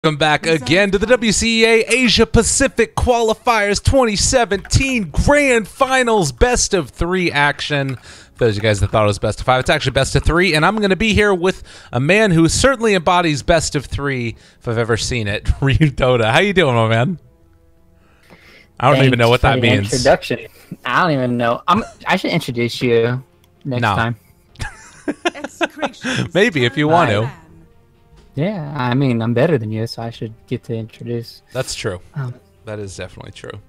Welcome back again to the WCA Asia Pacific Qualifiers 2017 Grand Finals Best of 3 action. For those of you guys that thought it was best of 5, it's actually best of 3, and I'm going to be here with a man who certainly embodies best of 3 if I've ever seen it, Ryuu Dota. How you doing, my man? I don't even know what that means. Introduction. I don't even know. I should introduce you next time. Maybe if you want to. Yeah, I mean, I'm better than you, so I should get to introduce. That's true. That is definitely true.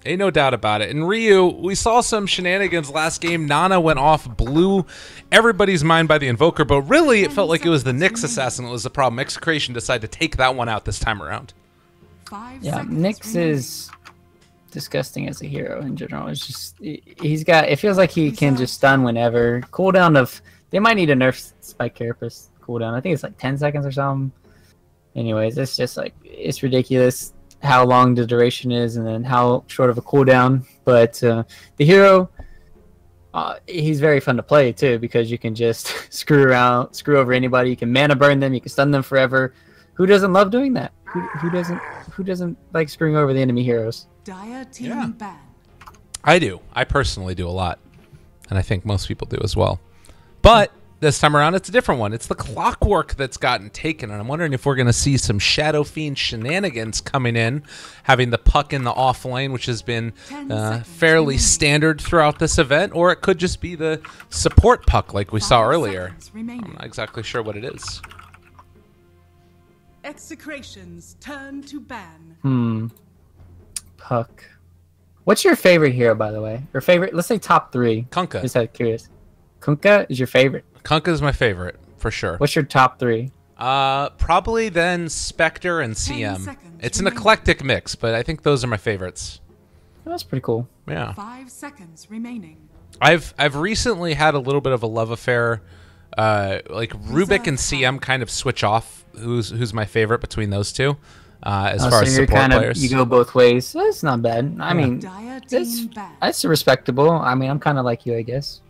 Ain't no doubt about it. And Ryuu, we saw some shenanigans last game. Nana went off, blew everybody's mind by the Invoker, but really it felt like it was the Nyx assassin that was the problem. Execration decided to take that one out this time around. Yeah, Nyx is disgusting as a hero in general. It's just, it feels like he can just stun whenever. Cooldown of, they might need a nerf Spike Carapace cooldown. I think it's like 10 seconds or something. Anyways, it's just like, it's ridiculous how long the duration is and then how short of a cooldown. But the hero, he's very fun to play too, because you can just screw over anybody. You can mana burn them, you can stun them forever. Who doesn't love doing that? Who doesn't like screwing over the enemy heroes? Yeah. I do. I personally do a lot, and I think most people do as well. But this time around, it's a different one. It's the Clockwork that's gotten taken, and I'm wondering if we're going to see some Shadow Fiend shenanigans coming in, having the puck in the off lane, which has been fairly standard throughout this event, or it could just be the support puck like we saw earlier. I'm not exactly sure what it is. Execration's turn to ban. Puck. What's your favorite hero, by the way? Your favorite? Let's say top 3. Kunkka. Just out of curious. Kunkka is your favorite? Kunkka is my favorite, for sure. What's your top 3? Probably then Spectre and CM. It's an eclectic mix, but I think those are my favorites. Oh, that's pretty cool. Yeah. 5 seconds remaining. I've recently had a little bit of a love affair. Like Rubik and CM kind of switch off who's my favorite between those two. As far as support players, you go both ways. That's not bad. I mean, that's respectable. I mean, I'm kind of like you, I guess.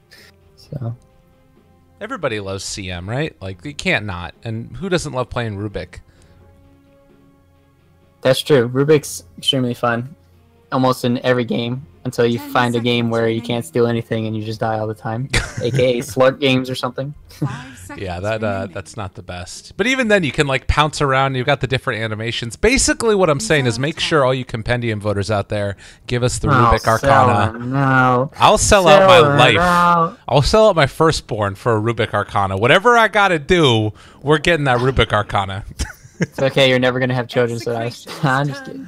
So everybody loves CM, right? Like, you can't not. And who doesn't love playing Rubik? That's true. Rubik's extremely fun, almost in every game, until you find a game where you can't steal anything and you just die all the time, aka slug games or something. Yeah, that's not the best. But even then, you can like pounce around. You've got the different animations. Basically, what I'm saying is, make sure all you compendium voters out there give us the Rubik Arcana. I'll sell out my life. I'll sell out my firstborn for a Rubik Arcana. Whatever I gotta do, we're getting that Rubik Arcana. It's okay. You're never gonna have children, so I'm just kidding.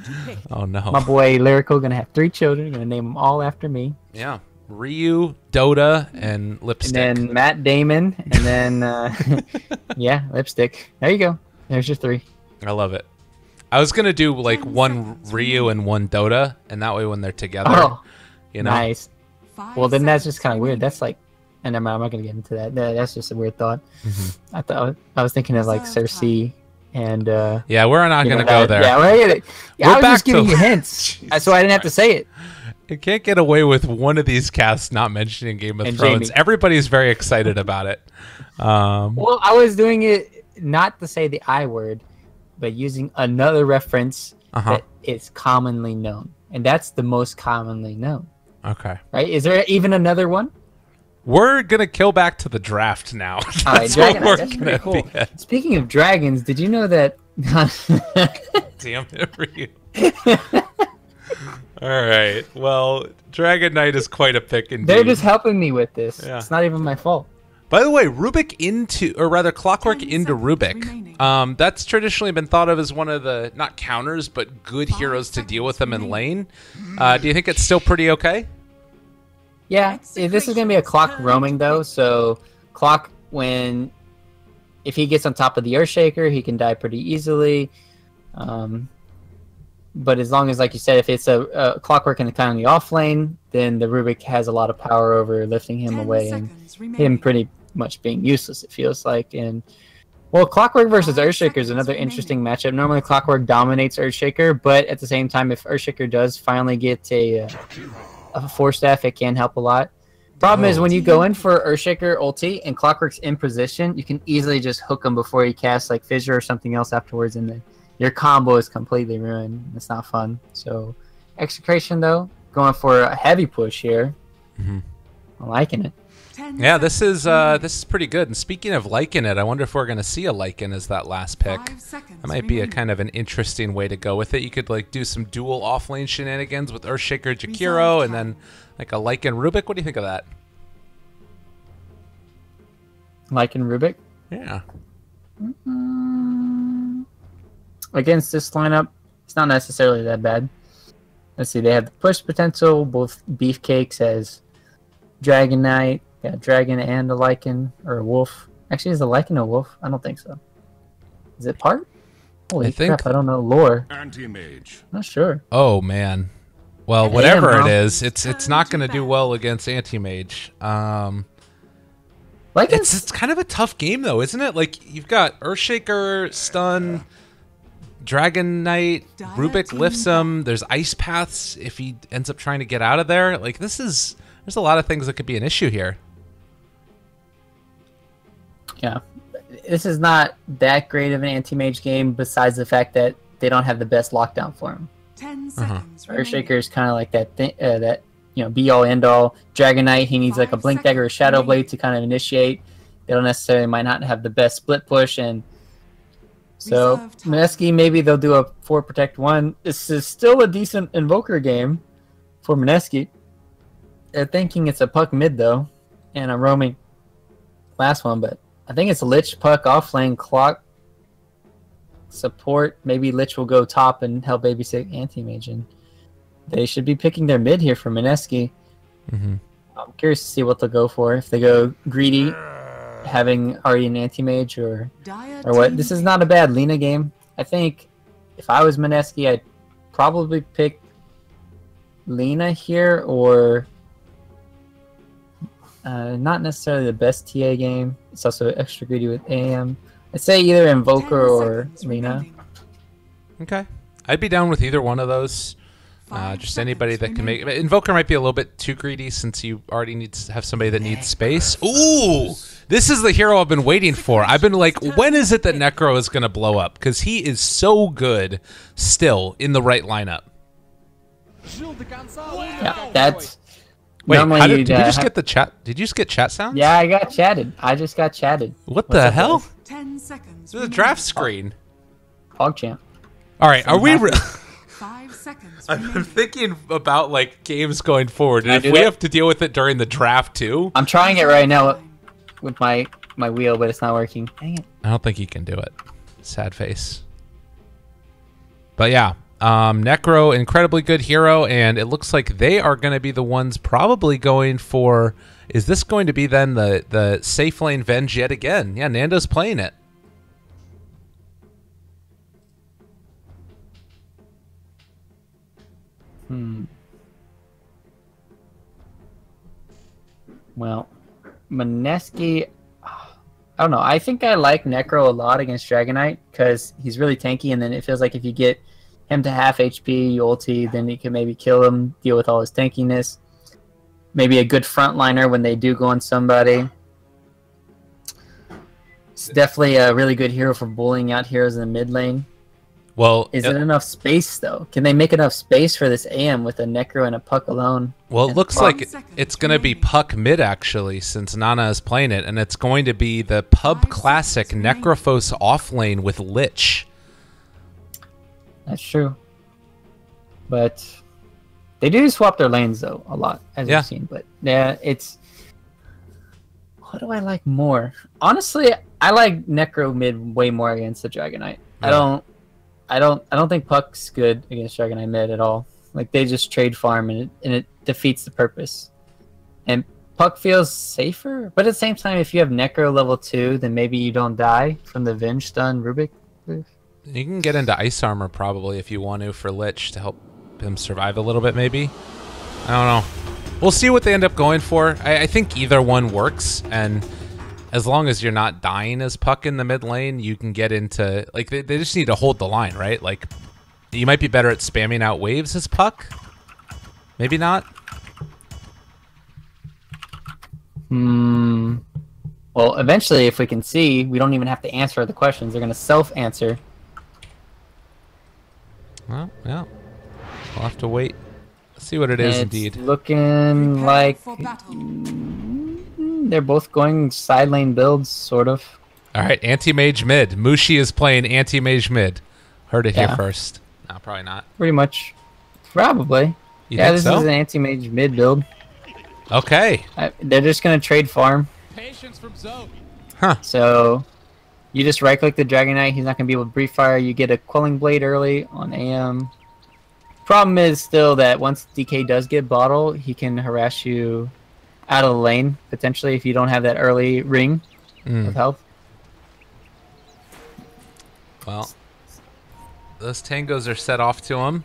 Oh no. My boy Lyrical gonna have 3 children. Gonna name them all after me. Yeah. Ryuu, Dota, and Lipstick. And then Matt Damon, and then, yeah, Lipstick. There you go. There's your 3. I love it. I was going to do, like, 1 Ryuu and 1 Dota, and that way when they're together, you know? Nice. Well, then that's just kind of weird. That's like, and I'm not going to get into that. That's just a weird thought. I was thinking of, like, Cersei and... yeah, we're not going to go there. Yeah, I was just giving you hints, so I didn't have to say it. You can't get away with one of these casts not mentioning Game of Thrones. Jamie. Everybody's very excited about it. Well, I was doing it not to say the I word, but using another reference that is commonly known. And that's the most commonly known. Okay. Right? Is there even another one? We're going to kill back to the draft now. That's that's pretty cool. Speaking of dragons, did you know that... Damn it, Ryuu. All right. Well, Dragon Knight is quite a pick indeed. They're just helping me with this. Yeah. It's not even my fault. By the way, Rubik into, or rather Clockwork into Rubik. That's traditionally been thought of as one of the, not counters, but good heroes to deal with them in lane. Do you think it's still pretty okay? Yeah. This is going to be a Clock roaming, though. So Clock, if he gets on top of the Earthshaker, he can die pretty easily. But as long as, like you said, if it's a Clockwork in kind of the off lane, then the Rubik has a lot of power over lifting him away and him pretty much being useless, it feels like. And well, Clockwork versus Earthshaker is another interesting matchup. Normally Clockwork dominates Earthshaker, but at the same time, if Earthshaker does finally get a 4-staff, it can help a lot. Problem is, when you go in for Earthshaker ulti and Clockwork's in position, you can easily just hook him before he casts like Fissure or something else afterwards, and then your combo is completely ruined. It's not fun. So, Execration though, going for a heavy push here. I'm liking it. Yeah, this is pretty good. And speaking of liking it, I wonder if we're going to see a Lycan as that last pick. That might be a kind of an interesting way to go with it. You could like do some dual offlane shenanigans with Earthshaker Jakiro and then like a Lycan Rubik. What do you think of that? Lycan Rubik? Yeah. Against this lineup, it's not necessarily that bad. Let's see, they have the push potential. Both Beefcakes as Dragon Knight. Yeah, Dragon and a Lycan, or a Wolf. Actually, is a Lycan a Wolf? I don't think so. Is it part? Holy crap, I don't know lore. Anti-mage. Not sure. Oh, man. Well, whatever it is, it's not going to do well against Anti-Mage. It's kind of a tough game, though, isn't it? Like, you've got Earthshaker, Stun, Dragon Knight, Rubik lifts him. There's Ice Paths if he ends up trying to get out of there. Like, there's a lot of things that could be an issue here. Yeah, this is not that great of an anti-mage game. Besides the fact that they don't have the best lockdown for him. 10 seconds. Earthshaker is kind of like that thing, that be all end all. Dragon Knight, he needs like a Blink Dagger or Shadow Blade to kind of initiate. They don't necessarily might not have the best split push, and so Mineski, maybe they'll do a 4 protect 1. This is still a decent Invoker game for Mineski. They're thinking it's a Puck mid though, and I'm roaming last one, but I think it's Lich, Puck, offlane, Clock, support. Maybe Lich will go top and help babysit Anti-Mage, and they should be picking their mid here for Mineski. I'm curious to see what they'll go for. If they go greedy, having already an Anti-Mage, or what. This is not a bad Lina game. I think if I was Mineski, I'd probably pick Lina here, or not necessarily the best TA game. It's also extra greedy with AM. I'd say either Invoker or Lina. Okay. I'd be down with either one of those. Just anybody that can make... Invoker might be a little bit too greedy since you already need to have somebody that needs space. Ooh! This is the hero I've been waiting for. I've been like, when is it that Necro is going to blow up? Because he is so good still in the right lineup. Yeah, that's... Wait, did you just get the chat? Did you just get chat sounds? Yeah, I got chatted. I just got chatted. What the hell? 10 seconds. There's a draft screen. PogChamp. All right, are we... 5 seconds. I'm thinking about like games going forward, and if we have to deal with it during the draft too. I'm trying it right now with my wheel, but it's not working. Dang it. I don't think you can do it. Sad face. But yeah, Necro, incredibly good hero, and it looks like they are going to be the ones probably going for... Is this going to be then the safe lane Venge yet again? Yeah, Nando's playing it. Well, Mineski, I don't know. I think I like Necro a lot against Dragon Knight because he's really tanky, and then it feels like if you get him to half HP, you ulti, then you can maybe kill him, deal with all his tankiness. Maybe a good frontliner when they do go on somebody. It's definitely a really good hero for bullying out heroes in the mid lane. Well, is it enough space though? Can they make enough space for this AM with a Necro and a Puck alone? Well, it looks like it's going to be Puck mid actually, since Nana is playing it, and it's going to be the Pub Classic Necrophos offlane with Lich. That's true, but they do swap their lanes though a lot, as we've seen. But yeah, it's... What do I like more? Honestly, I like Necro mid way more against the Dragon Knight. Yeah. I don't think Puck's good against Dragon Knight mid at all. Like, they just trade farm, and it defeats the purpose. And Puck feels safer, but at the same time, if you have Necro level 2, then maybe you don't die from the Venge stun Rubik. You can get into Ice Armor probably if you want to for Lich to help him survive a little bit maybe. I don't know. We'll see what they end up going for. I think either one works, and as long as you're not dying as Puck in the mid lane, you can get into... Like, they just need to hold the line, right? Like, you might be better at spamming out waves as Puck. Maybe not. Well, eventually, if we can see, we don't even have to answer the questions. They're going to self-answer. Well, yeah. We'll have to wait. See what it is It's indeed. looking Prepare like for battle. they're both going side lane builds, sort of. All right, anti-mage mid. Mushi is playing anti-mage mid. Heard it here Yeah. first. No, probably not. Pretty much. Probably. You Yeah, think this so? is an anti-mage mid build. Okay. They're just going to trade farm. Patience from Zoe. Huh. So you just right-click the Dragon Knight. He's not going to be able to brief fire. You get a Quelling Blade early on AM. Problem is still that once DK does get bottle, he can harass you out of the lane, potentially, if you don't have that early ring of health. Well, those tangos are set off to him,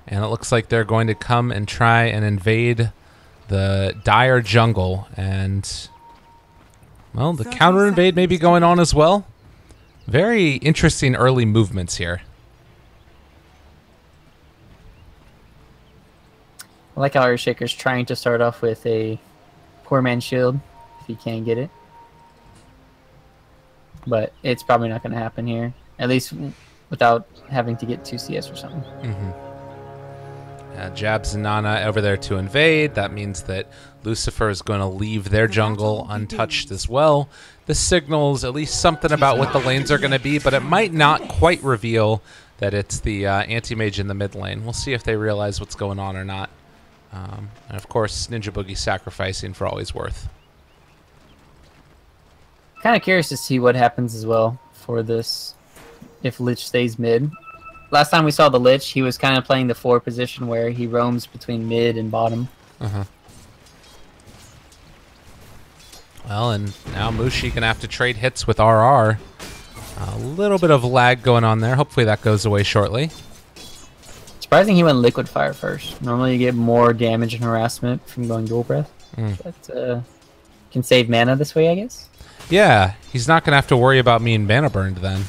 and it looks like they're going to come and try and invade the dire jungle. And, well, the 30 counter invade may be seconds. going on as well. Very interesting early movements here. I like how Earthshaker's trying to start off with a poor man's shield, if he can get it. But it's probably not going to happen here. At least without having to get 2 CS or something. Jabs and Nana over there to invade. That means that Lucifer is going to leave their jungle untouched as well. This signals at least something about what the lanes are going to be, but it might not quite reveal that it's the anti-mage in the mid lane. We'll see if they realize what's going on or not. And of course, Ninja Boogie sacrificing for all he's worth. Kind of curious to see what happens as well for this, if Lich stays mid. Last time we saw the Lich, he was kind of playing the 4 position where he roams between mid and bottom. Well, and now Mushi gonna have to trade hits with RR. A little bit of lag going on there. Hopefully that goes away shortly. Surprising he went Liquid Fire first. Normally you get more damage and harassment from going Dual Breath. But can save mana this way, I guess. Yeah, he's not gonna have to worry about being mana burned then.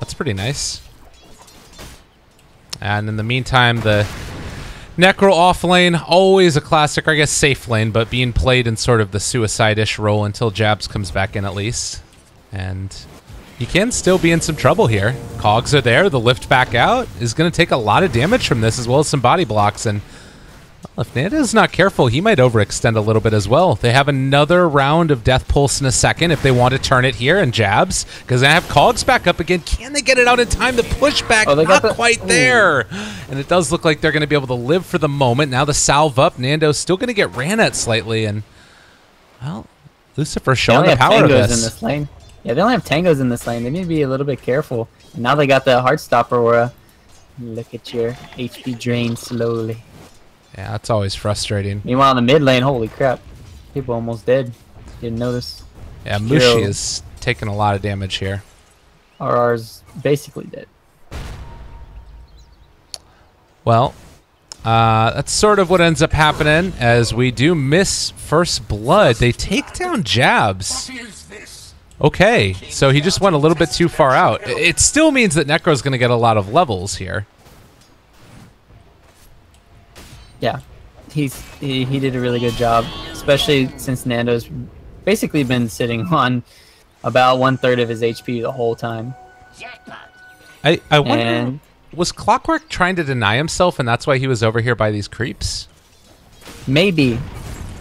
That's pretty nice. And in the meantime, the Necro off lane, always a classic, or I guess safe lane, but being played in sort of the suicide-ish role until Jabs comes back in at least. And he can still be in some trouble here. Cogs are there. The lift back out is going to take a lot of damage from this, as well as some body blocks. And well, if Nanda's not careful, he might overextend a little bit as well. They have another round of Death Pulse in a second if they want to turn it here, and Jabs, because they have Cogs back up again. Can they get it out in time? The pushback, Oh, they got not quite there. And it does look like they're going to be able to live for the moment. Now the salve up. Nando's still going to get ran at slightly. And, well, Lucifer showing the power of tangos this. in this lane. Yeah, they only have tangos in this lane. They need to be a little bit careful. And now they got the Heartstopper aura. Look at your HP drain slowly. Yeah, that's always frustrating. Meanwhile, in the mid lane, holy crap. People almost dead. Didn't notice. Yeah, Mushi is taking a lot of damage here. RR's basically dead. Well, that's sort of what ends up happening as we do miss first blood. They take down Jabs. Okay, so he just went a little bit too far out. It still means that Necro's going to get a lot of levels here. Yeah, he did a really good job, especially since Nando's basically been sitting on about 1/3 of his HP the whole time. I wonder, And was Clockwork trying to deny himself and that's why he was over here by these creeps? maybe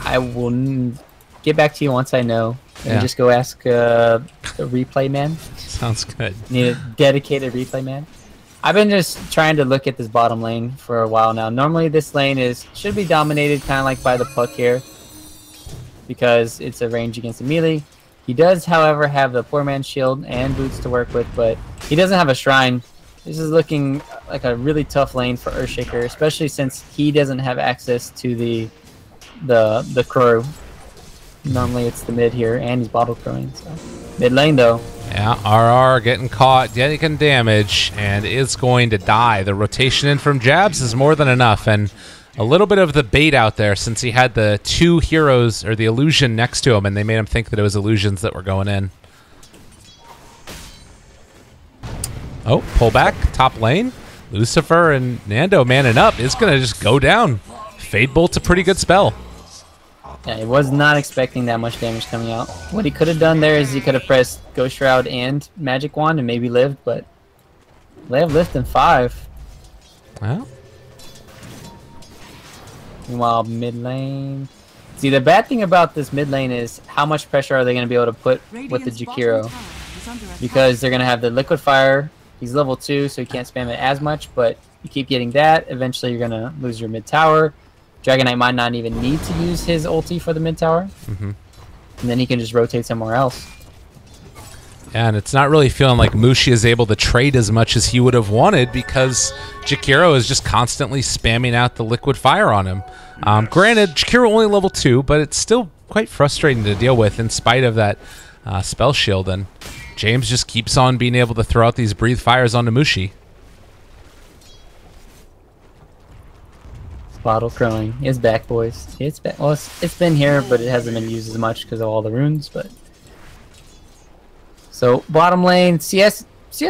I will get back to you once I know. And Yeah. just go ask the replay man. Sounds good. Need a dedicated replay man. I've been just trying to look at this bottom lane for a while now. Normally this lane should be dominated kind of like by the Puck here, because it's a range against a melee. He does, however, have the poor man's shield and boots to work with, but he doesn't have a shrine. This is looking like a really tough lane for Earthshaker, especially since he doesn't have access to the crow. Normally it's the mid here, and he's bottle crowing. So mid lane though. Yeah, RR getting caught, getting damage, and is going to die. The rotation in from Jabs is more than enough, and a little bit of the bait out there since he had the 2 heroes, or the illusion next to him, and they made him think that it was illusions that were going in. Oh, pull back, top lane. Lucifer and Nando manning up is going to just go down. Fade Bolt's a pretty good spell. Yeah, he was not expecting that much damage coming out. What he could have done there is he could have pressed Ghost Shroud and Magic Wand and maybe lived, but they have lived in 5. Well. Meanwhile, mid lane. See, the bad thing about this mid lane is how much pressure are they going to be able to put with the Jakiro? Because they're going to have the Liquid Fire. He's level 2, so you can't spam it as much, but you keep getting that. Eventually, you're going to lose your mid tower. Dragon Knight might not even need to use his ulti for the mid tower. And then he can just rotate somewhere else. Yeah, and it's not really feeling like Mushi is able to trade as much as he would have wanted because Jakiro is just constantly spamming out the Liquid Fire on him. Granted, Jakiro only level 2, but it's still quite frustrating to deal with in spite of that spell shield. And James just keeps on being able to throw out these Breathe Fires onto Mushi. Bottle crowing. It's back, boys. It's back. Well, it's been here, but it hasn't been used as much because of all the runes. But so bottom lane, CS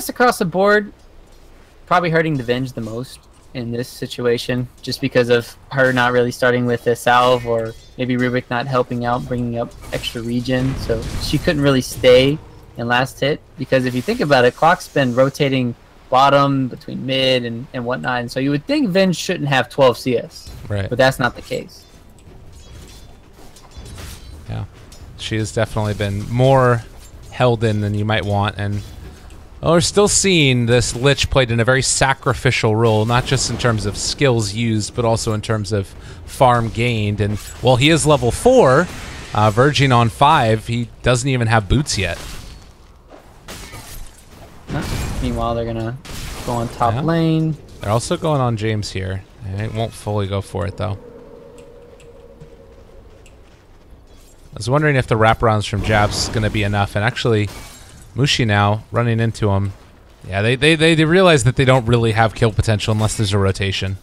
across the board, probably hurting the Venge the most in this situation, just because of her not really starting with a salve, or maybe Rubik not helping out, bringing up extra regen, so she couldn't really stay in last hit. Because if you think about it, Clock's been rotating bottom between mid and whatnot, and so you would think Venge shouldn't have 12 CS, right? But that's not the case. Yeah, she has definitely been more held in than you might want, and we're still seeing this Lich played in a very sacrificial role, not just in terms of skills used, but also in terms of farm gained. And while he is level 4, verging on 5, he doesn't even have boots yet. Meanwhile, they're gonna go on top lane. They're also going on James here. They won't fully go for it though. I was wondering if the wraparounds from Jab's going to be enough, and actually Mushi now running into him. Yeah, they realize that they don't really have kill potential unless there's a rotation.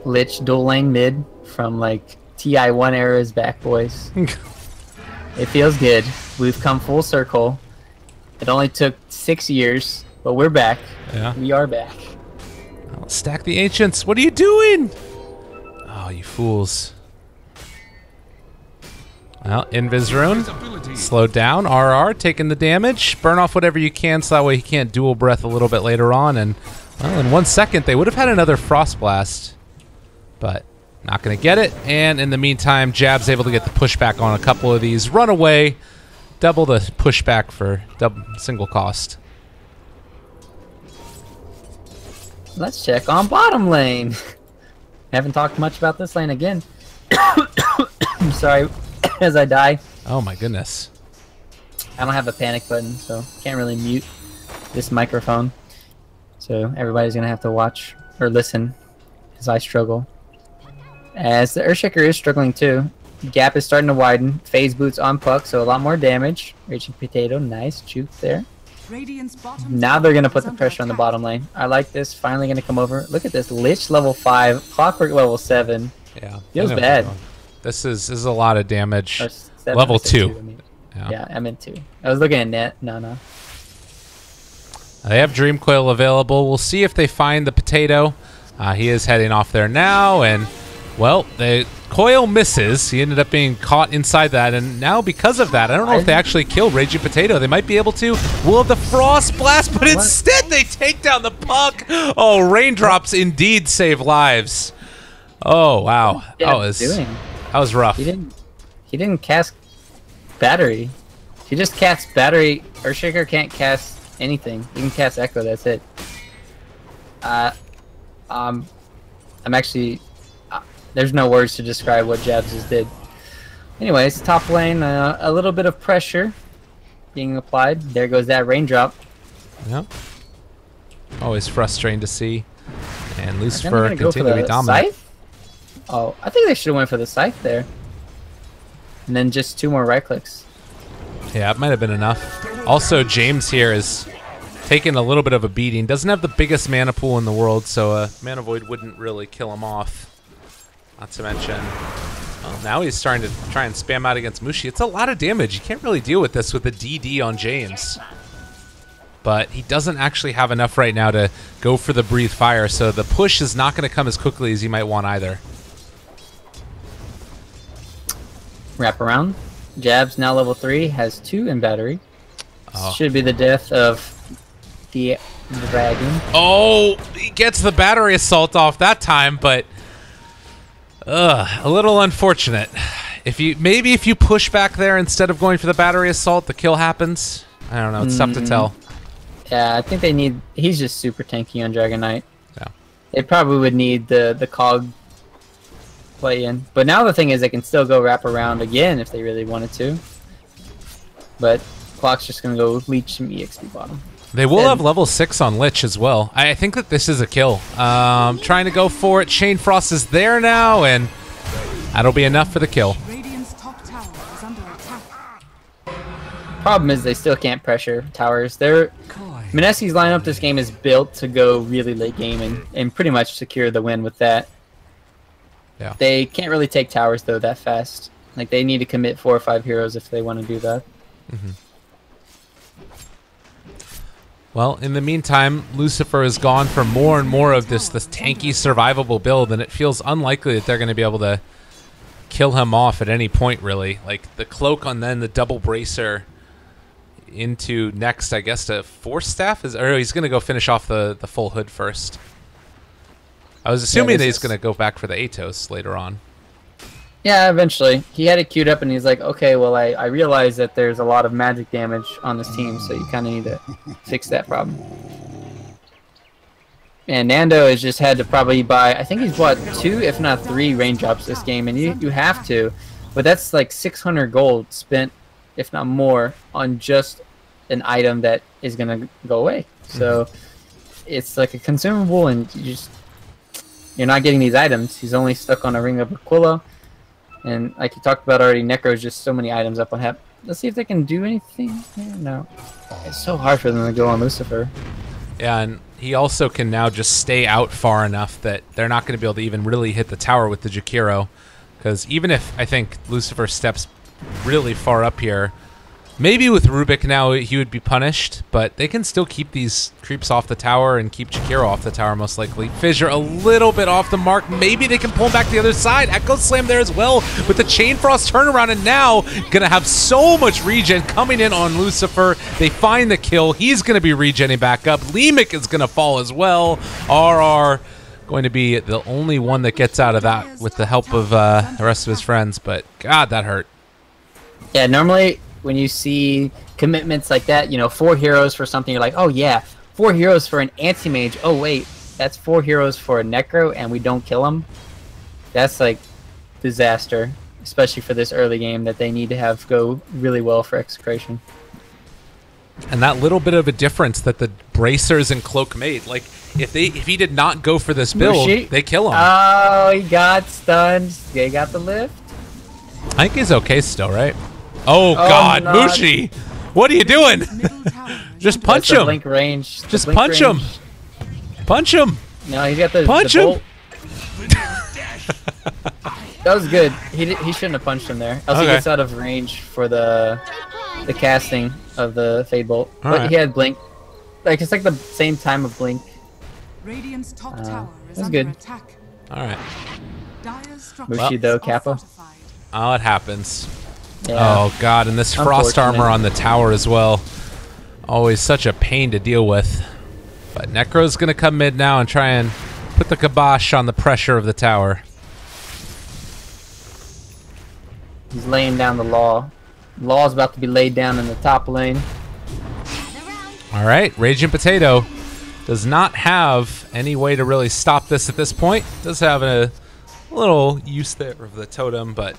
Lich dual lane mid from like TI1 eras back, boys. It feels good. We've come full circle. It only took 6 years, but we're back. Yeah. We are back. Oh, stack the Ancients. What are you doing? Oh, you fools. Well, Invis Rune. Slowed down. RR taking the damage. Burn off whatever you can so that way he can't dual breath a little bit later on. And, well, in 1 second, they would have had another Frost Blast. But not going to get it. And in the meantime, Jab's able to get the pushback on a couple of these. Run away. Double the pushback for single cost. Let's check on bottom lane. Haven't talked much about this lane again. I'm sorry as I die. Oh my goodness. I don't have a panic button, so can't really mute this microphone. So everybody's going to have to watch or listen as I struggle. As the Earthshaker is struggling too. Gap is starting to widen. Phase boots on Puck, so a lot more damage. Raging Potato, nice juke there. Now they're going to put the pressure on the bottom lane. I like this. Finally going to come over. Look at this. Lich level 5. Clockwork level 7. Yeah. Feels bad. This is a lot of damage. Seven, level 2. 2 I mean. Yeah, I meant 2. I was looking at net. No. They have Dream Coil available. We'll see if they find the potato. He is heading off there now, and well, the coil misses. He ended up being caught inside that, and now because of that, I don't know if they actually killed Raging Potato. They might be able to. Will the Frost Blast, but instead they take down the Puck. Oh, raindrops indeed save lives. Oh wow, that was rough. He didn't cast battery. He just casts battery. Earthshaker can't cast anything. He can cast Echo. That's it. I'm actually. There's no words to describe what Jabs just did. Anyways, top lane, a little bit of pressure being applied. There goes that raindrop. Yep. Always frustrating to see. And Lucifer continue to be dominant. Scythe? Oh, I think they should have went for the Scythe there. And then just 2 more right clicks. Yeah, it might have been enough. Also, James here is taking a little bit of a beating. Doesn't have the biggest mana pool in the world, so a Mana Void wouldn't really kill him off. Not to mention, well, now he's starting to try and spam out against Mushi. It's a lot of damage. You can't really deal with this with a DD on James. But he doesn't actually have enough right now to go for the Breathe Fire, so the push is not going to come as quickly as you might want either. Wrap around. Jabs now level 3, has 2 in battery. Oh. Should be the death of the dragon. Oh, he gets the battery assault off that time, but a little unfortunate. Maybe if you push back there instead of going for the battery assault, the kill happens. I don't know. It's tough to tell. Yeah, I think they need. He's just super tanky on Dragon Knight. Yeah. They probably would need the cog play in, but now the thing is they can still go wrap around again if they really wanted to. But Clock's just gonna go leech some EXP bottom. They will have level 6 on Lich as well. I think that this is a kill. Trying to go for it. Chain Frost is there now, and that'll be enough for the kill. Radiant's top tower is under attack. Problem is they still can't pressure towers. Mineski's lineup this game is built to go really late game and pretty much secure the win with that. Yeah. They can't really take towers though that fast. Like they need to commit 4 or 5 heroes if they want to do that. Mm-hmm. Well, in the meantime, Lucifer has gone for more and more of this tanky, survivable build, and it feels unlikely that they're going to be able to kill him off at any point, really. Like, the cloak on then the double bracer into next, I guess, to Force Staff? Or he's going to go finish off the full hood first. I was assuming that he's going to go back for the Atos later on. Yeah, eventually. He had it queued up and he's like, okay, well, I realize that there's a lot of magic damage on this team, so you kind of need to fix that problem. And Nando has just had to probably buy, I think he's bought 2, if not 3 raindrops this game, and you have to. But that's like 600 gold spent, if not more, on just an item that is going to go away. So it's like a consumable, and you're not getting these items. He's only stuck on a Ring of Aquila. And like you talked about already, Necro's just so many items up on Hep. Let's see if they can do anything. Yeah, no. It's so hard for them to go on Lucifer. Yeah, and he also can now just stay out far enough that they're not going to be able to even really hit the tower with the Jakiro. Because even if I think Lucifer steps really far up here, maybe with Rubik now he would be punished, but they can still keep these creeps off the tower and keep Jakiro off the tower most likely. Fissure a little bit off the mark. Maybe they can pull him back to the other side. Echo Slam there as well with the Chain Frost turnaround, and now gonna have so much regen coming in on Lucifer. They find the kill. He's gonna be regenning back up. Lemic is gonna fall as well. RR going to be the only one that gets out of that with the help of the rest of his friends, but God, that hurt. Yeah, normally when you see commitments like that, you know, 4 heroes for something, you're like, oh yeah, 4 heroes for an anti-mage. Oh wait, that's 4 heroes for a Necro and we don't kill him. That's like disaster, especially for this early game that they need to have go really well for Execration. And that little bit of a difference that the bracers and cloak made, like if he did not go for this build, they kill him. Oh, he got stunned. They got the lift. I think he's okay still, right? Oh God, Mushi, what are you doing? Just punch him. Blink range. Just punch him. Punch him. No, he's got the punch him. That was good. He shouldn't have punched him there. Else he gets out of range for the casting of the Fade Bolt. But he had blink. Like it's like the same time of blink. Radiant's top tower is under good. Attack. All right. Mushi though, Kappa. Oh, it happens. Yeah. Oh God, and this frost armor on the tower as well. Always such a pain to deal with. But Necro's gonna come mid now and try and put the kibosh on the pressure of the tower. He's laying down the Law. Law's about to be laid down in the top lane. All right, Raging Potato does not have any way to really stop this at this point. Does have a little use there of the totem, but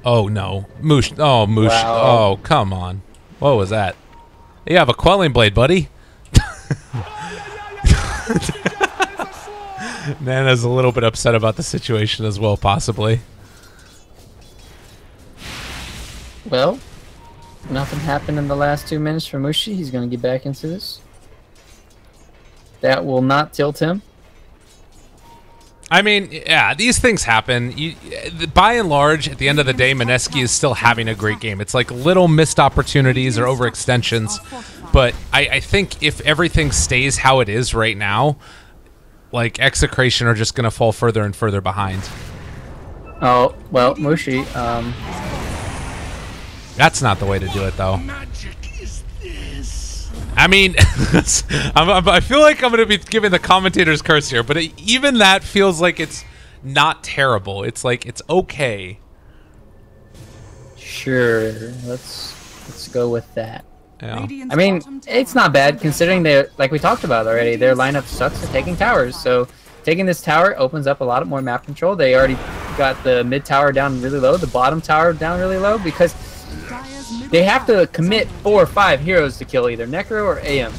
oh no, Moosh! Oh Moosh! Wow. Oh come on! What was that? You have a quelling blade, buddy. Nana's a little bit upset about the situation as well, possibly. Well, nothing happened in the last 2 minutes for Mushi. He's going to get back into this. That will not tilt him. I mean, yeah, these things happen. By and large, at the end of the day, Mineski is still having a great game. It's like little missed opportunities or overextensions. But I think if everything stays how it is right now, like Execration are just going to fall further and further behind. Oh, well, Mushi, that's not the way to do it, though. I mean, I feel like I'm going to be giving the commentator's curse here, but even that feels like it's not terrible. It's like it's okay. Sure, let's go with that. Yeah. I mean, it's not bad considering they're, like we talked about already, their lineup sucks at taking towers. So taking this tower opens up a lot more map control. They already got the mid tower down really low, the bottom tower down really low, because they have to commit 4 or 5 heroes to kill either Necro or AM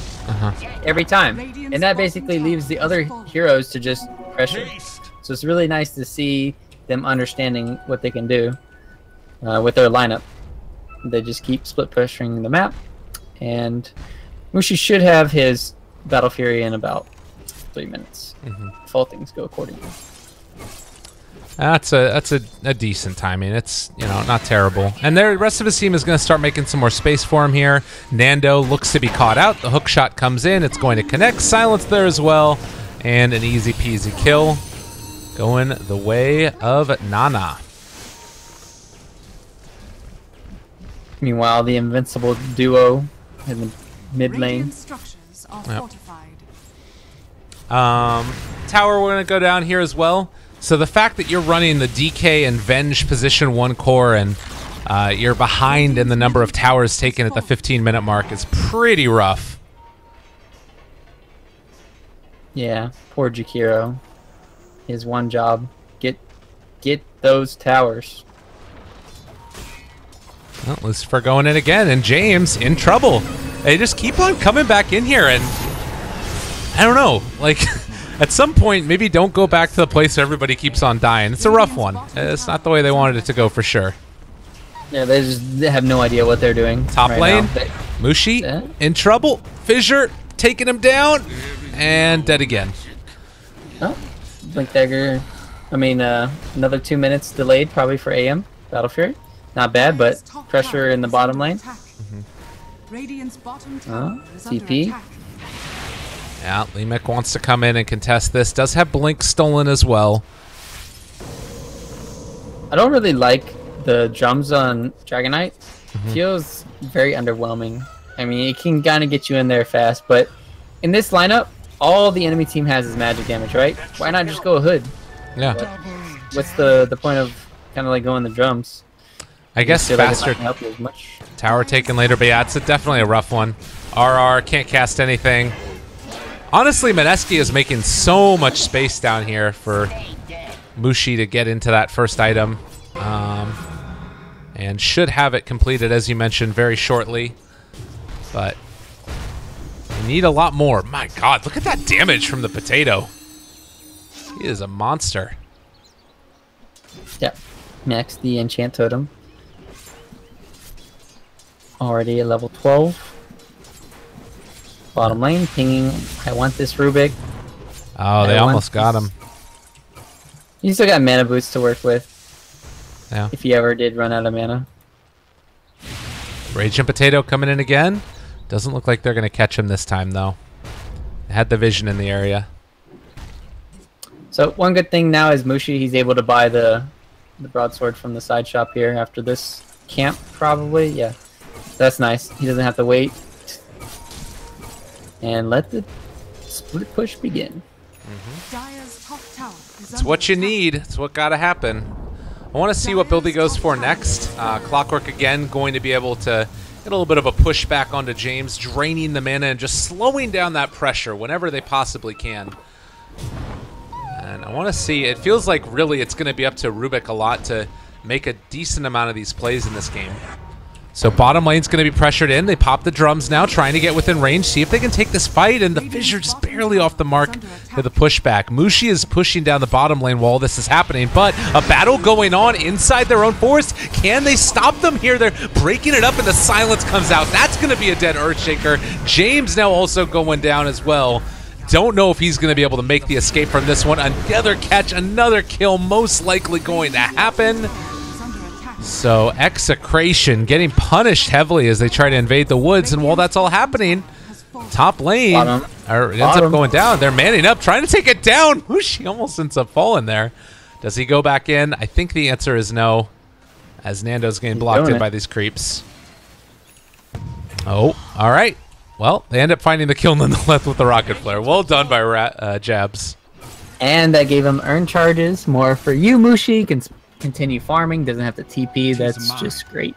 every time. And that basically leaves the other heroes to just pressure. So it's really nice to see them understanding what they can do with their lineup. They just keep split pressuring the map. And Mushi should have his Battle Fury in about 3 minutes. If all things go accordingly. That's a decent timing. It's, you know, not terrible. And the rest of his team is going to start making some more space for him here. Nando looks to be caught out. The hook shot comes in. It's going to connect. Silence there as well. And an easy peasy kill going the way of Nana. Meanwhile, the invincible duo in the mid lane. Tower, we're going to go down here as well. So the fact that you're running the DK and Venge position 1 core and you're behind in the number of towers taken at the 15-minute mark is pretty rough. Yeah, poor Jakiro. His one job, get those towers. Well, Lucifer going in again, and James in trouble. They just keep on coming back in here, and I don't know, like at some point maybe don't go back to the place where everybody keeps on dying. It's a rough one. It's not the way they wanted it to go for sure. Yeah, they have no idea what they're doing. Top right lane, now. Mushi in trouble. Fissure taking him down, and dead again. Oh, Blink Dagger. I mean, another 2 minutes delayed probably for AM Battle Fury. Not bad, but pressure in the bottom lane. TP. Yeah, Limek wants to come in and contest this. Does have Blink stolen as well. I don't really like the drums on Dragon Knight. Feels very underwhelming. I mean, it can kind of get you in there fast, but in this lineup, all the enemy team has is magic damage, right? Why not just go a hood? Yeah. What's the point of kind of like going the drums? I guess faster help you as much. Tower taken later, but yeah, it's definitely a rough one. RR can't cast anything. Honestly, Mineski is making so much space down here for Mushi to get into that first item. And should have it completed, as you mentioned, very shortly. But we need a lot more. My God, look at that damage from the potato. He is a monster. Yeah. Next, the Enchant Totem. Already at level 12. Bottom lane, pinging. I want this Rubik. Oh, they almost got him. You still got mana boots to work with. Yeah. If you ever did run out of mana. Rage and Potato coming in again. Doesn't look like they're going to catch him this time, though. They had the vision in the area. So one good thing now is Mushi, he's able to buy the broadsword from the side shop here after this camp, probably. Yeah. That's nice. He doesn't have to wait. And let the split push begin. It's what you need. It's what got to happen. I want to see what build he goes for next. Clockwork again going to be able to get a little bit of a pushback onto James, draining the mana and just slowing down that pressure whenever they possibly can. And I want to see, it feels like really it's going to be up to Rubik a lot to make a decent amount of these plays in this game. So bottom lane's going to be pressured in. They pop the drums now, trying to get within range, see if they can take this fight, and the Fissure just barely off the mark for the pushback. Mushi is pushing down the bottom lane while this is happening, but a battle going on inside their own forest. Can they stop them here? They're breaking it up, and the silence comes out. That's going to be a dead Earthshaker. James now also going down as well. Don't know if he's going to be able to make the escape from this one. Another catch, another kill, most likely going to happen. So Execration getting punished heavily as they try to invade the woods, and while that's all happening, top lane ends up going down. They're manning up, trying to take it down. Whoosh, he almost ends up falling there. Does he go back in? I think the answer is no, as Nando's getting blocked in by these creeps. Oh, all right. Well, they end up finding the kill nonetheless with the rocket flare. Well done by Jabs. And that gave him earn charges. More for you, Mushi. Can continue farming. Doesn't have to TP. That's just great.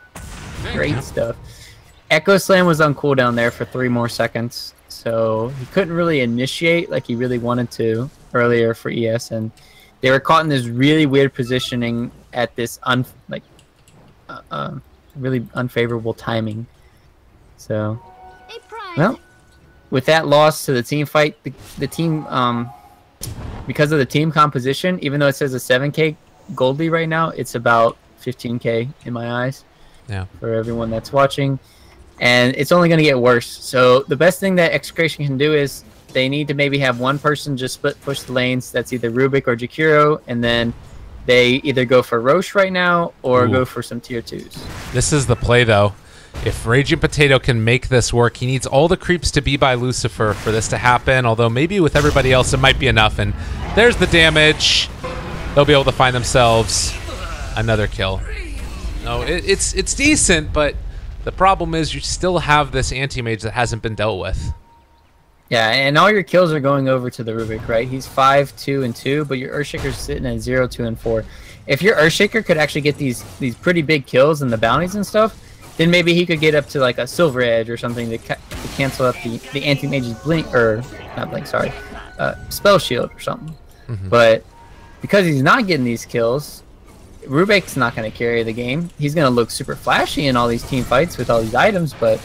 Great stuff. Echo Slam was on cooldown there for 3 more seconds. So he couldn't really initiate like he really wanted to earlier for ES. And they were caught in this really weird positioning at this really unfavorable timing. So, well, with that loss to the team fight, the team, because of the team composition, even though it says a 7K Goldie right now, it's about 15K in my eyes. Yeah. For everyone that's watching, and it's only going to get worse. So the best thing that Execration can do is they need to maybe have one person just split push the lanes. That's either Rubik or Jakiro, and then they either go for Roche right now or go for some tier 2s. This is the play, though. If Raging Potato can make this work, he needs all the creeps to be by Lucifer for this to happen, although maybe with everybody else it might be enough. And there's the damage. They'll be able to find themselves another kill. No, it's decent, but the problem is you still have this anti-mage that hasn't been dealt with. Yeah, and all your kills are going over to the Rubik, right? He's 5, 2, and 2, but your Earthshaker's sitting at 0, 2, and 4. If your Earthshaker could actually get these pretty big kills and the bounties and stuff, then maybe he could get up to like a Silver Edge or something to cancel out the anti-mage's blink, or not blink, sorry, spell shield or something. But because he's not getting these kills, Rubik's not going to carry the game. He's going to look super flashy in all these team fights with all these items, but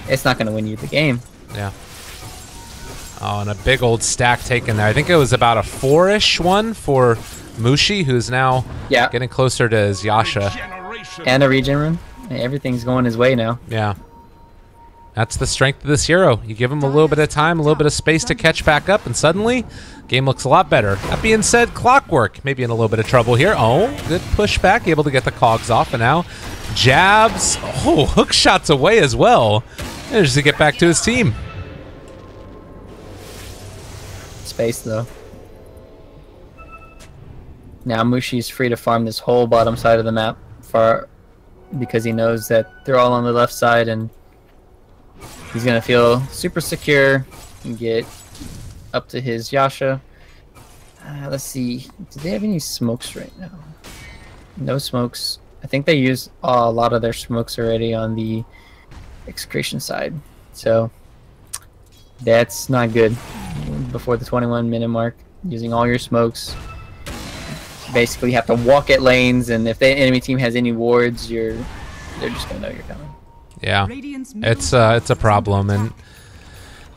it's not going to win you the game. Yeah. Oh, and a big old stack taken there. I think it was about a 4-ish one for Mushi, who's now getting closer to his Yasha. And a regen rune. Everything's going his way now. Yeah. That's the strength of this hero. You give him a little bit of time, a little bit of space to catch back up, and suddenly, game looks a lot better. That being said, Clockwork maybe in a little bit of trouble here. Oh, good pushback, able to get the cogs off, and now Jabs. Oh, hook shots away as well. Just to get back to his team. Space, though. Now Mushi's free to farm this whole bottom side of the map because he knows that they're all on the left side, and he's going to feel super secure and get up to his Yasha. Let's see. Do they have any smokes right now? No smokes. I think they used a lot of their smokes already on the Execration side. So that's not good. Before the 21-minute mark, using all your smokes. Basically, you have to walk at lanes, and if the enemy team has any wards, they're just going to know you're coming. Yeah, it's a problem. And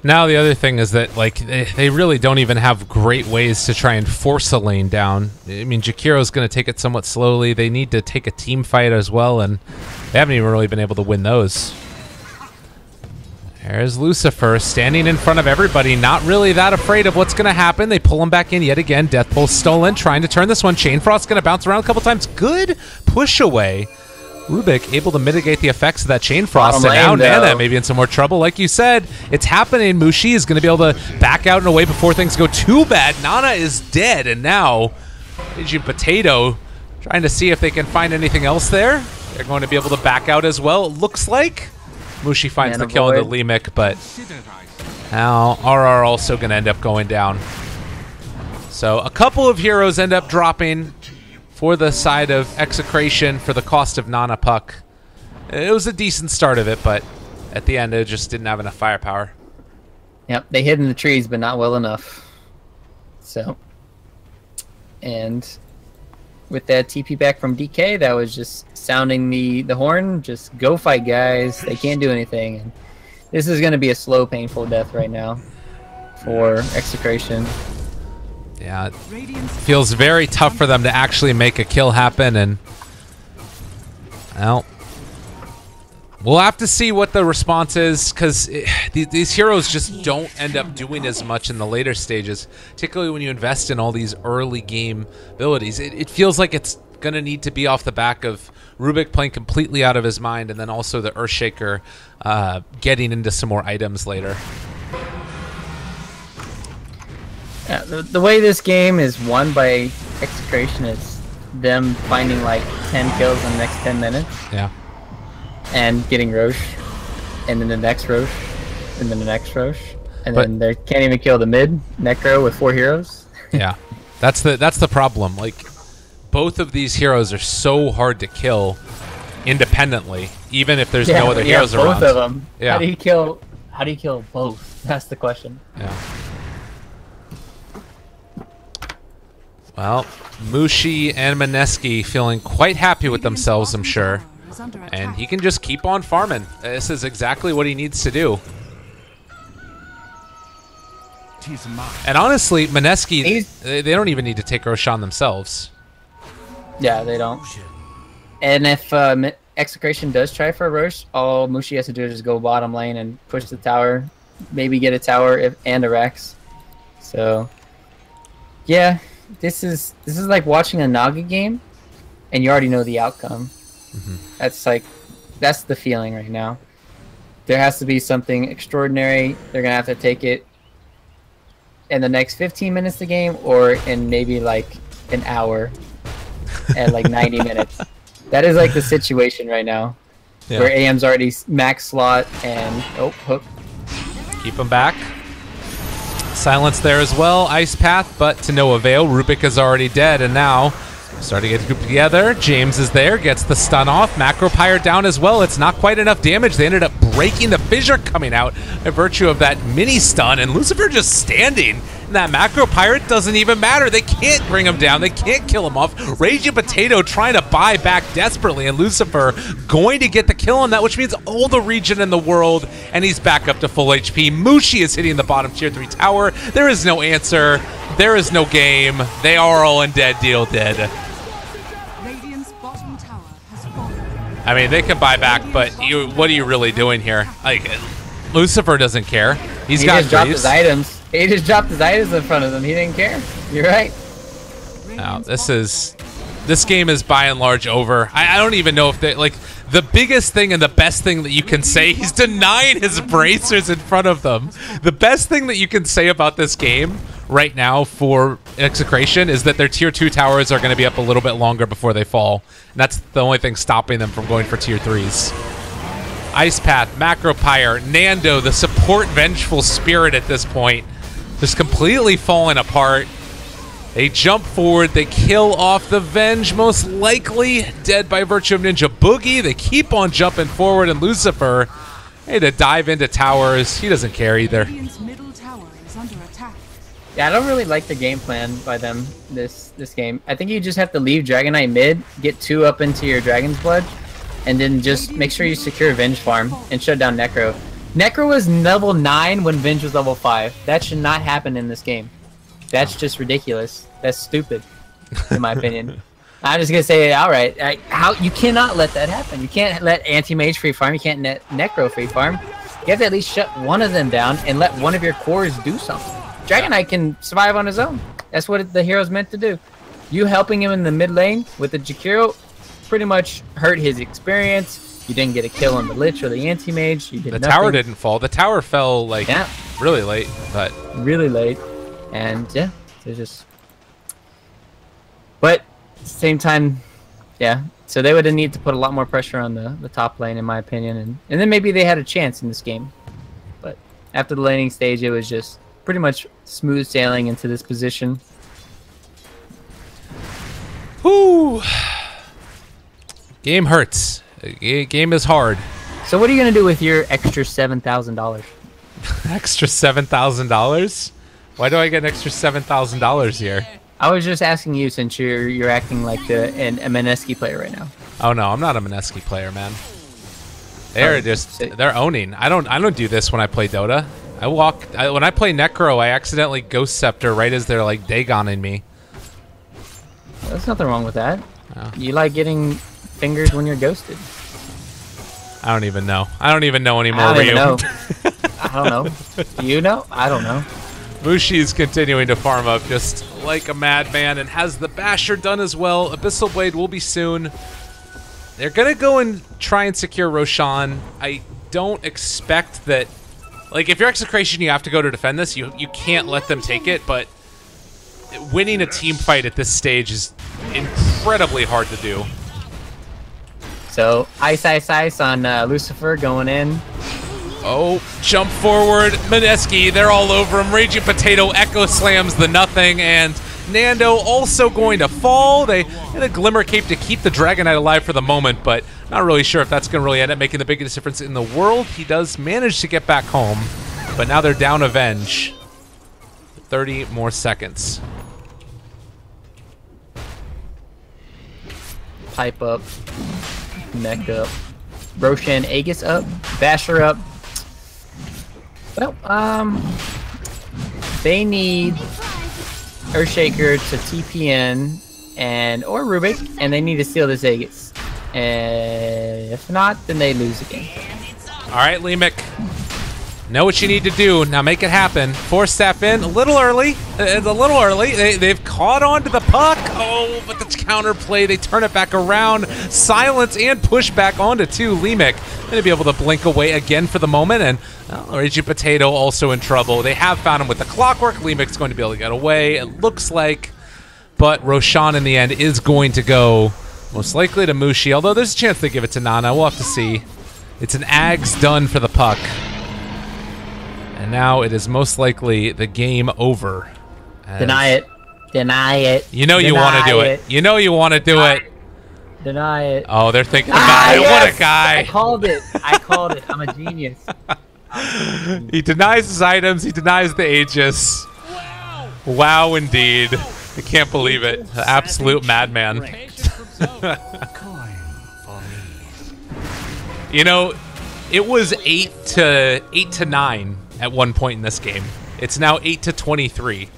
now the other thing is that like they really don't even have great ways to try and force a lane down. I mean, Jakiro's going to take it somewhat slowly. They need to take a team fight as well, and they haven't even really been able to win those. There's Lucifer standing in front of everybody, not really that afraid of what's going to happen. They pull him back in yet again. Death Pulse stolen, trying to turn this one. Chain Frost's going to bounce around a couple times. Good push away. Rubik able to mitigate the effects of that Chain Frost, and now Nana maybe in some more trouble. Like you said, it's happening. Mushi is going to be able to back out and away before things go too bad. Nana is dead, and now Raging Potato trying to see if they can find anything else there. They're going to be able to back out as well, it looks like. Mushi finds the kill in the Lemic, but now RR also going to end up going down. So a couple of heroes end up dropping for the side of Execration for the cost of Nana Puck. It was a decent start of it, but at the end it just didn't have enough firepower. Yep, they hid in the trees, but not well enough. So, and with that TP back from DK, that was just sounding the horn. Just go fight, guys. They can't do anything. And this is going to be a slow, painful death right now for Execration. Yeah, it feels very tough for them to actually make a kill happen, and well, we'll have to see what the response is, because these heroes just don't end up doing as much in the later stages, particularly when you invest in all these early game abilities. It feels like it's going to need to be off the back of Rubik playing completely out of his mind, and then also the Earthshaker getting into some more items later. Yeah, the way this game is won by Execration is them finding like 10 kills in the next 10 minutes. Yeah. And getting Roche, and then the next Roche. and then the next Roche, and then they can't even kill the mid Necro with 4 heroes. Yeah, that's the problem. Like, both of these heroes are so hard to kill independently, even if there's no other heroes around. Both of them. Yeah. How do you kill both? That's the question. Yeah. Well, Mushi and Mineski feeling quite happy with themselves, I'm sure. And he can just keep on farming. This is exactly what he needs to do. And honestly, Mineski, they don't even need to take Roshan themselves. Yeah, they don't. And if Execration does try for a Roche, all Mushi has to do is just go bottom lane and push the tower. Maybe get a tower and a Rex. So, yeah, this is like watching a Naga game, and you already know the outcome. That's the feeling right now. There has to be something extraordinary. They're gonna have to take it in the next 15 minutes of the game, or in maybe like an hour at like 90 minutes. That is like the situation right now, where AM's already max slot and hook. Keep him back. Silence there as well. Ice Path, but to no avail. Rubik is already dead, and now starting to get grouped together. James is there, gets the stun off. Macro Pyre down as well. It's not quite enough damage. They ended up breaking the fissure coming out by virtue of that mini stun, and Lucifer just standing. And that Macro Pirate doesn't even matter. They can't bring him down. They can't kill him off. Raging Potato trying to buy back desperately, and Lucifer going to get the kill on that, which means all the region in the world, and he's back up to full HP. Mushi is hitting the bottom tier 3 tower. There is no answer. There is no game. They are all in dead deal dead. Radiant's bottom tower has fallen. I mean, they can buy back, but what are you really doing here? Like, Lucifer doesn't care. He just dropped his items. He just dropped his items in front of them. He didn't care. You're right. Now, this game is by and large over. I don't even know if they, like, the biggest thing and the best thing that you can say, he's denying his bracers in front of them. The best thing that you can say about this game right now for Execration is that their tier 2 towers are going to be up a little bit longer before they fall. And that's the only thing stopping them from going for tier 3s. Ice Path, Macro Pyre, Nando, the support vengeful spirit at this point, just completely falling apart. They jump forward, they kill off the Venge, most likely dead by virtue of Ninja Boogie. They keep on jumping forward, and Lucifer, hey, to dive into towers, he doesn't care either. Radiant's middle tower is under attack. Yeah, I don't really like the game plan by them this game. I think you just have to leave Dragon Knight mid, get 2 up into your Dragon's Blood, and then just make sure you secure Venge farm and shut down Necro. Necro was level 9 when Venge was level 5. That should not happen in this game. That's just ridiculous. That's stupid, in my opinion. I'm just gonna say, all right, how you cannot let that happen. You can't let anti-mage free farm. You can't let Necro free farm. You have to at least shut one of them down and let one of your cores do something. Dragon Knight can survive on his own. That's what the hero's meant to do. You helping him in the mid lane with the Jakiro pretty much hurt his experience. You didn't get a kill on the Lich or the anti-mage. You did The nothing. tower didn't fall. The tower fell, like, really late, but... Really late. And, yeah, it's just... But, at the same time, yeah. So they would have needed to put a lot more pressure on the top lane, in my opinion. And then maybe they had a chance in this game. But after the laning stage, it was just pretty much smooth sailing into this position. Whew. Game hurts. Game is hard. So what are you going to do with your extra $7,000? Extra $7,000? Why do I get an extra $7,000 here? I was just asking you since you're acting like a Mineski player right now. Oh no, I'm not a Mineski player, man. They're owning. I don't do this when I play Dota. When I play Necro, I accidentally Ghost Scepter right as they're like Dagoning me. There's nothing wrong with that. Oh. You like getting fingered when you're ghosted. I don't even know. I don't even know anymore. I don't even know. I don't know. Do you know? I don't know. Mushi is continuing to farm up just like a madman and has the Basher done as well. Abyssal Blade will be soon. They're going to go and try and secure Roshan. I don't expect that... Like, if you're Execration, you have to go to defend this. You can't let them take it, but winning a team fight at this stage is incredibly hard to do. So, ice on Lucifer going in. Oh, jump forward. Mineski, they're all over him. Raging Potato echo slams the nothing, and Nando also going to fall. They had a Glimmer Cape to keep the Dragon Knight alive for the moment, but not really sure if that's going to really end up making the biggest difference in the world. He does manage to get back home, but now they're down Avenge. 30 more seconds. Pipe up. Mech up. Roshan Aegis up. Basher up. Well, they need Earthshaker to TPN or Rubik, and they need to steal this Aegis. And if not, then they lose again. All right, Leemic. Know what you need to do. Now make it happen. Force step in. A little early. It's a little early. They've caught on to the puck. Oh, but the counterplay. They turn it back around. Silence and push back onto two. Leemic going to be able to blink away again for the moment. And Raging Potato also in trouble. They have found him with the clockwork. Leemic's going to be able to get away, it looks like. But Roshan in the end is going to go most likely to Mushi. Although there's a chance they give it to Nana. We'll have to see. It's an Ags done for the puck. And now it is most likely the game over. Deny it. Deny it. You know you want to do it. You know you want to do it. Deny it. Oh, they're thinking about it. Yes! What a guy. I called it. I called it. I'm a genius. He denies his items. He denies the Aegis. Wow, indeed. I can't believe it. Absolute madman. You know, it was 8 to 9 at one point in this game. It's now 8 to 23.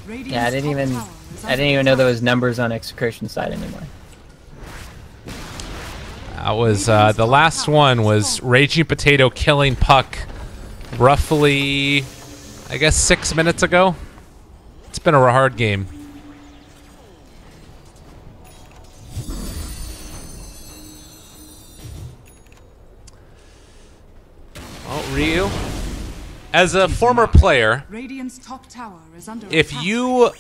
Yeah, I didn't even know there was numbers on Execration side anymore. That was the last one was Raging Potato killing Puck roughly, I guess, 6 minutes ago. It's been a hard game. Oh, Ryuu. As a former player, if you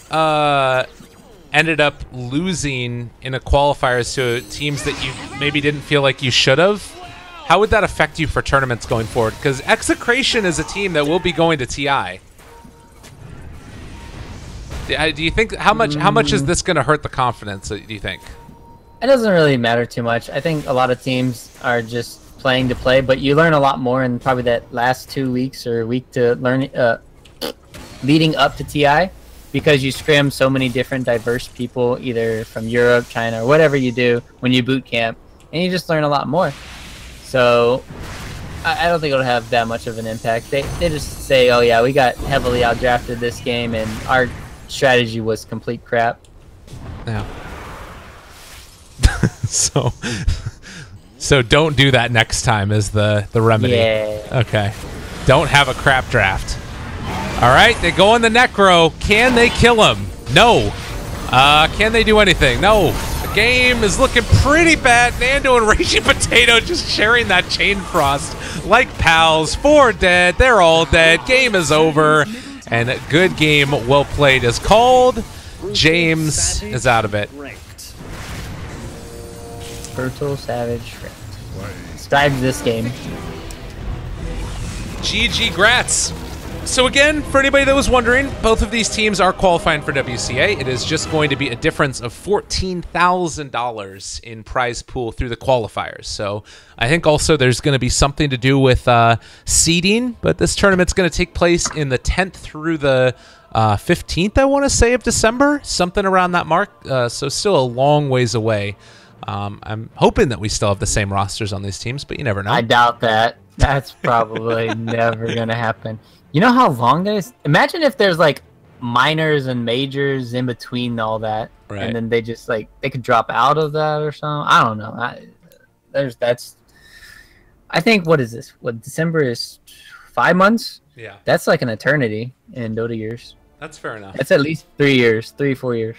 ended up losing in a qualifiers to teams that you maybe didn't feel like you should have, how would that affect you for tournaments going forward? Because Execration is a team that will be going to TI. Do you think how much is this going to hurt the confidence? Do you think? It doesn't really matter too much. I think a lot of teams are just playing to play, but you learn a lot more in probably that last 2 weeks or week to learn leading up to TI, because you scrim so many different diverse people, either from Europe, China, or whatever you do when you boot camp, and you just learn a lot more. So I don't think it'll have that much of an impact. They just say, oh yeah, we got heavily outdrafted this game and our strategy was complete crap. Yeah. So don't do that next time is the remedy. Yeah. Okay. Don't have a crap draft. All right, they go on the Necro. Can they kill him? No. Can they do anything? No. The game is looking pretty bad. Nando and Raging Potato just sharing that chain frost like pals. 4 dead. They're all dead. Game is over. And a good game well played is called. James is out of it. Brutal Savage describes this game. GG Grats. So again, for anybody that was wondering, both of these teams are qualifying for WCA. It is just going to be a difference of $14,000 in prize pool through the qualifiers. So I think also there's going to be something to do with seeding, but this tournament's going to take place in the 10th through the 15th, I want to say, of December, something around that mark. So still a long ways away. I'm hoping that we still have the same rosters on these teams, but you never know. I doubt that. That's probably never going to happen. You know how long that is? Imagine if there's like minors and majors in between all that, right? And then they just like they could drop out of that or something. I don't know. I think what is this? What, December is 5 months? Yeah, that's like an eternity in Dota years. That's fair enough. It's at least 3 years, 4 years.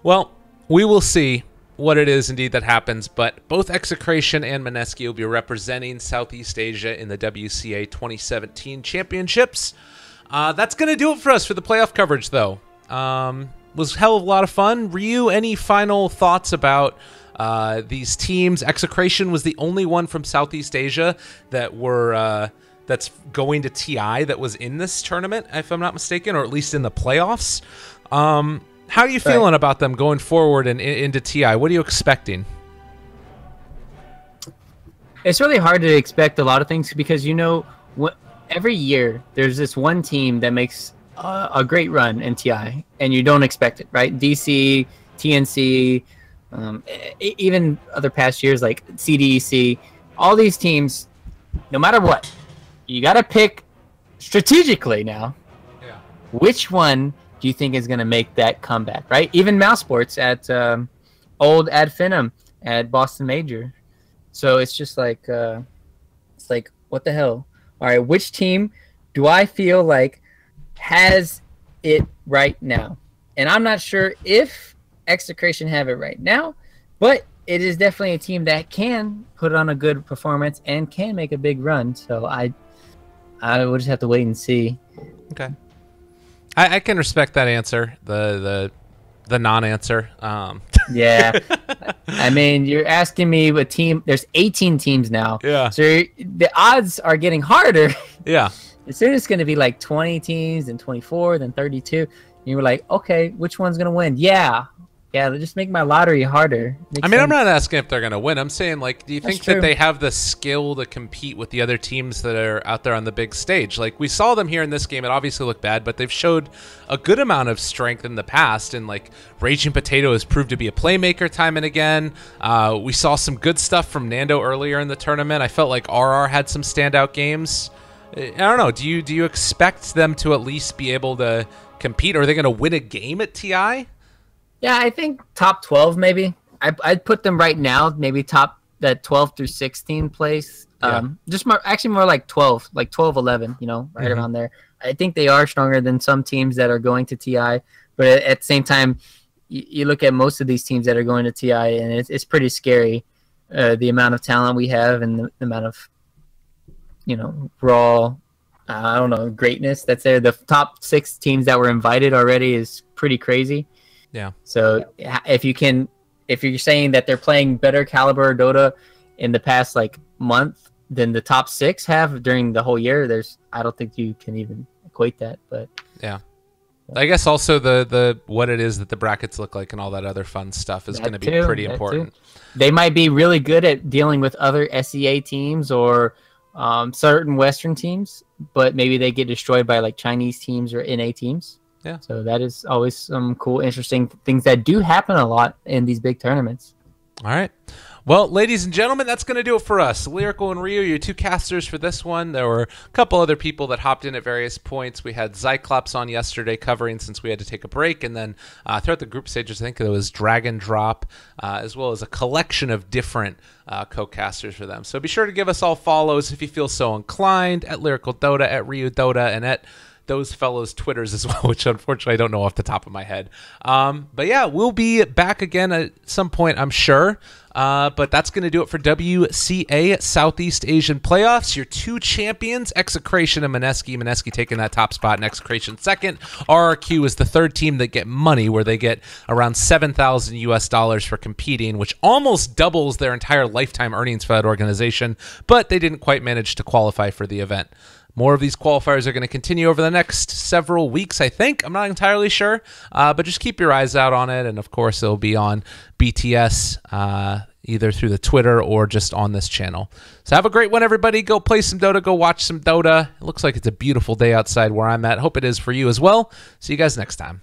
Well, we will see what it is indeed that happens, but both Execration and Mineski will be representing Southeast Asia in the WCA 2017 championships. That's going to do it for us for the playoff coverage, though. Was a hell of a lot of fun. Ryuu, any final thoughts about these teams. Execration was the only one from Southeast Asia that were that's going to TI that was in this tournament, if I'm not mistaken, or at least in the playoffs. How are you feeling about them going forward and into TI? What are you expecting? It's really hard to expect a lot of things because, you know, every year there's this one team that makes a great run in TI, and you don't expect it, right? DC, TNC, even other past years like CDEC, all these teams, no matter what, you got to pick strategically now. Yeah. Which one do you think is going to make that comeback, right? Even Mouse Sports at old Ad Finum at Boston Major. So it's just like, it's like, what the hell? All right, which team do I feel like has it right now? And I'm not sure if Execration have it right now, but it is definitely a team that can put on a good performance and can make a big run. So I will just have to wait and see. Okay. I can respect that answer, the non-answer. Yeah. I mean, you're asking me what team. There's 18 teams now. Yeah. So the odds are getting harder. Yeah. As soon as it's going to be like 20 teams, then 24, then 32. And you were like, okay, which one's going to win? Yeah. Yeah, just make my lottery harder. I mean, I'm not asking if they're going to win. I'm saying, like, do you think that they have the skill to compete with the other teams that are out there on the big stage? Like, we saw them here in this game. It obviously looked bad, but they've showed a good amount of strength in the past. And, like, Raging Potato has proved to be a playmaker time and again. We saw some good stuff from Nando earlier in the tournament. I felt like RR had some standout games. I don't know. Do you expect them to at least be able to compete? Or are they going to win a game at TI? Yeah, I think top 12 maybe. I'd put them right now, maybe top that 12 through 16 place. Just more like 12, like 12, 11, you know, right around there. I think they are stronger than some teams that are going to TI. But at the same time, you look at most of these teams that are going to TI, and it's pretty scary, the amount of talent we have and the amount of, you know, raw, I don't know, greatness that's there. The top 6 teams that were invited already is pretty crazy. Yeah. So if you're saying that they're playing better caliber Dota in the past like month than the top 6 have during the whole year, I don't think you can even equate that. But yeah, I guess also the what it is that the brackets look like and all that other fun stuff is going to be pretty important. They might be really good at dealing with other SEA teams or certain Western teams, but maybe they get destroyed by like Chinese teams or NA teams. Yeah. So that is always some cool, interesting things that do happen a lot in these big tournaments. All right. Well, ladies and gentlemen, that's going to do it for us. Lyrical and Ryuu, your 2 casters for this one. There were a couple other people that hopped in at various points. We had Zyclops on yesterday covering since we had to take a break. And then throughout the group stages, I think there was Dragon Drop, as well as a collection of different co-casters for them. So be sure to give us all follows if you feel so inclined, at Lyrical Dota, at Ryuu Dota, and at those fellows' Twitters as well, which unfortunately I don't know off the top of my head. But yeah, we'll be back again at some point, I'm sure. But that's going to do it for WCA Southeast Asian Playoffs. Your 2 champions, Execration and Mineski. Mineski taking that top spot and Execration second. RRQ is the 3rd team that get money, where they get around $7,000 US for competing, which almost doubles their entire lifetime earnings for that organization. But they didn't quite manage to qualify for the event. More of these qualifiers are going to continue over the next several weeks, I think. I'm not entirely sure, but just keep your eyes out on it. And, of course, it'll be on BTS, either through the Twitter or just on this channel. So have a great one, everybody. Go play some Dota. Go watch some Dota. It looks like it's a beautiful day outside where I'm at. Hope it is for you as well. See you guys next time.